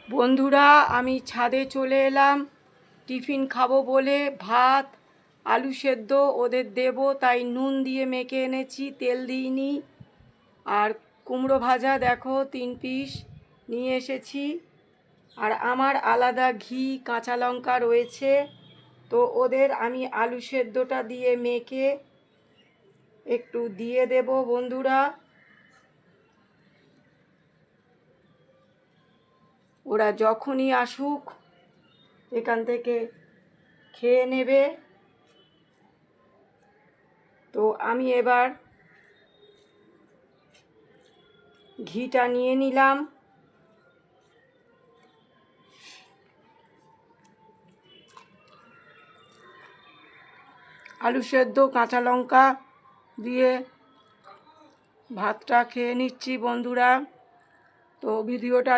বন্ধুরা, আমি ছাদে চলে এলাম টিফিন খাবো বলে। ভাত আলু সেদ্ধ ওদের দেবো, তাই নুন দিয়ে মেখে এনেছি, তেল দিইনি। আর কুমড়ো ভাজা দেখো 3 পিস নিয়ে এসেছি। আর আমার আলাদা ঘি কাঁচা লঙ্কা রয়েছে, তো ওদের আমি আলু সেদ্ধটা দিয়ে মেখে একটু দিয়ে দেব বন্ধুরা। ওরা যখনই আসুক এখান থেকে খেয়ে নেবে। তো আমি এবার ঘিটা নিয়ে নিলাম। আলু সেদ্ধ কাঁচা লঙ্কা দিয়ে ভাতটা খেয়ে নিচ্ছি বন্ধুরা। তো ভিডিওটা